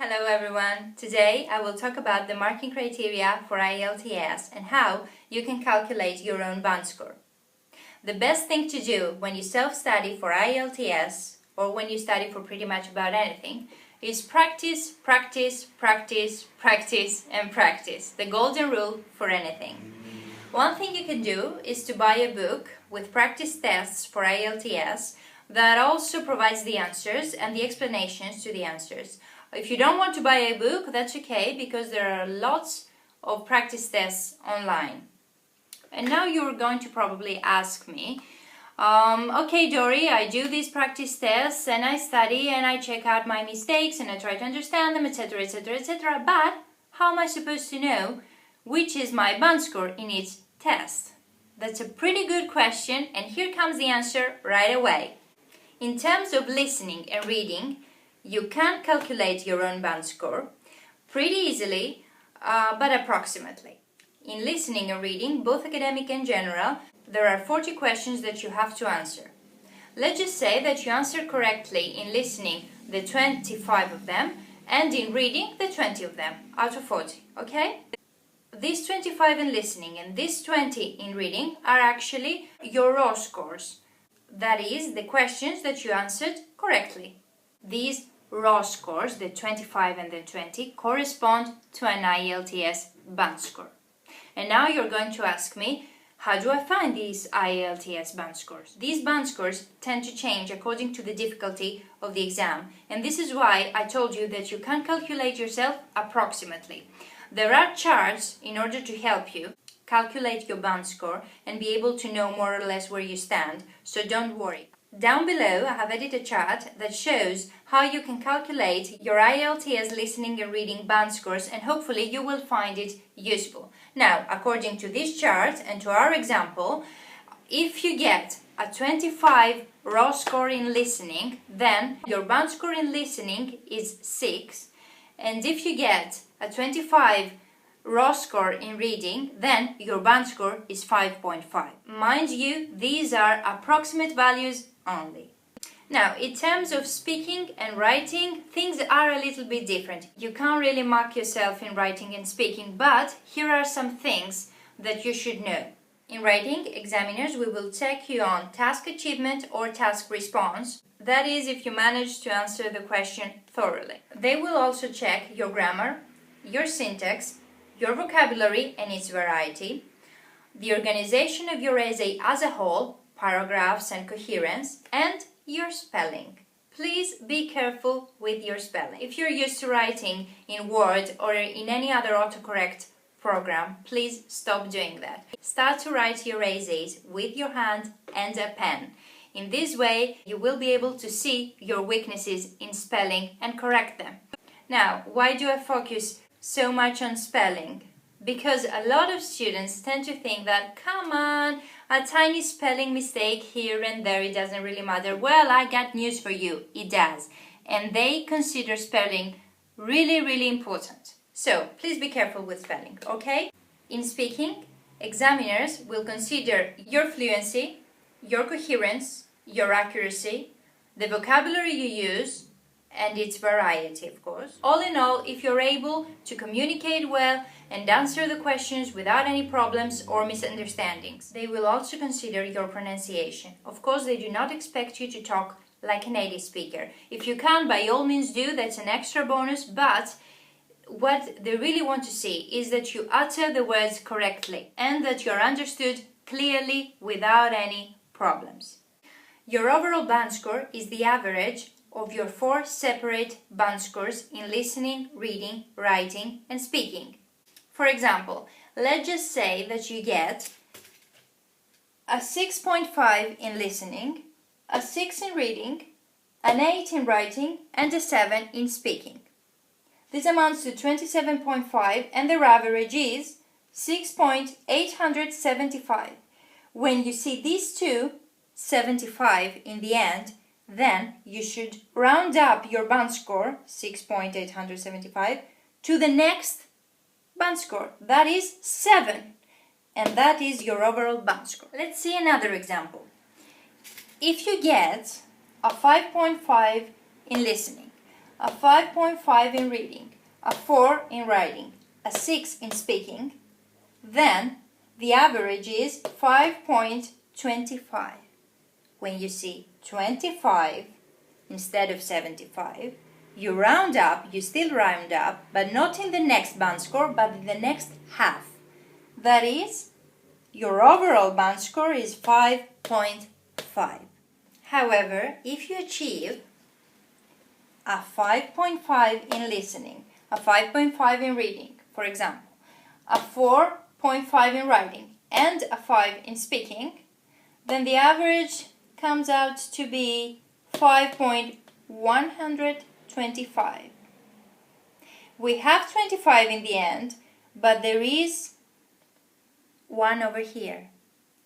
Hello everyone! Today I will talk about the marking criteria for IELTS and how you can calculate your own Bandscore. The best thing to do when you self-study for IELTS or when you study for pretty much about anything is practice, practice, practice, practice and practice. The golden rule for anything. One thing you can do is to buy a book with practice tests for IELTS that also provides the answers and the explanations to the answers. If you don't want to buy a book, that's okay, because there are lots of practice tests online. And now you're going to probably ask me, okay Dory, I do these practice tests and I study and I check out my mistakes and I try to understand them, etc, etc, etc, but how am I supposed to know which is my Bandscore in each test? That's a pretty good question, and here comes the answer right away. In terms of listening and reading, you can calculate your own Bandscore pretty easily, but approximately. In listening and reading, both academic and general, there are 40 questions that you have to answer. Let's just say that you answer correctly in listening the 25 of them and in reading the 20 of them out of 40, okay? These 25 in listening and these 20 in reading are actually your raw scores. That is, the questions that you answered correctly. These raw scores, the 25 and the 20, correspond to an IELTS Bandscore. And now you're going to ask me, how do I find these IELTS Bandscores? These Bandscores tend to change according to the difficulty of the exam, and this is why I told you that you can calculate yourself approximately. There are charts in order to help you calculate your Bandscore and be able to know more or less where you stand, so don't worry. Down below I have added a chart that shows how you can calculate your IELTS listening and reading Bandscores, and hopefully you will find it useful. Now, according to this chart and to our example, if you get a 25 raw score in listening, then your Bandscore in listening is 6, and if you get a 25 raw score in reading, then your Bandscore is 5.5. Mind you, these are approximate values only. Now, in terms of speaking and writing, things are a little bit different. You can't really mark yourself in writing and speaking, but here are some things that you should know. In writing, examiners will check you on task achievement or task response. That is, if you manage to answer the question thoroughly. They will also check your grammar, your syntax, your vocabulary and its variety, the organization of your essay as a whole, paragraphs and coherence, and your spelling. Please be careful with your spelling. If you're used to writing in Word or in any other autocorrect program, please stop doing that. Start to write your essays with your hand and a pen. In this way, you will be able to see your weaknesses in spelling and correct them. Now, why do I focus so much on spelling? Because a lot of students tend to think that, come on, a tiny spelling mistake here and there, it doesn't really matter. Well, I got news for you, it does. And they consider spelling really, really important. So, please be careful with spelling, okay? In speaking, examiners will consider your fluency, your coherence, your accuracy, the vocabulary you use, and its variety, of course. All in all, if you're able to communicate well and answer the questions without any problems or misunderstandings. They will also consider your pronunciation. Of course, they do not expect you to talk like a native speaker. If you can, by all means do, that's an extra bonus, but what they really want to see is that you utter the words correctly and that you're understood clearly without any problems. Your overall Bandscore is the average of your 4 separate Bandscores in listening, reading, writing and speaking. For example, let's just say that you get a 6.5 in listening, a 6 in reading, an 8 in writing and a 7 in speaking. This amounts to 27.5 and their average is 6.875. When you see these two, 75 in the end, then you should round up your Bandscore, 6.875, to the next Bandscore, that is 7, and that is your overall Bandscore. Let's see another example. If you get a 5.5 in listening, a 5.5 in reading, a 4 in writing, a 6 in speaking, then the average is 5.25. When you see 25 instead of 75, you round up, you still round up, but not in the next band score, but in the next half. That is, your overall band score is 5.5. However, if you achieve a 5.5 in listening, a 5.5 in reading, for example, a 4.5 in writing, and a 5 in speaking, then the average comes out to be 5.125. We have 25 in the end, but there is 1 over here.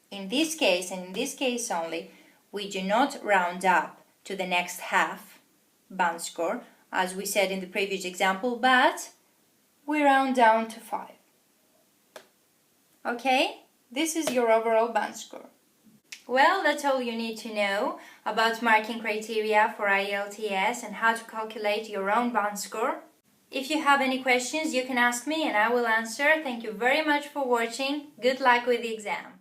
In this case, and in this case only, we do not round up to the next half band score, as we said in the previous example, but we round down to 5. Okay? This is your overall band score. Well, that's all you need to know about marking criteria for IELTS and how to calculate your own band score. If you have any questions, you can ask me and I will answer. Thank you very much for watching. Good luck with the exam.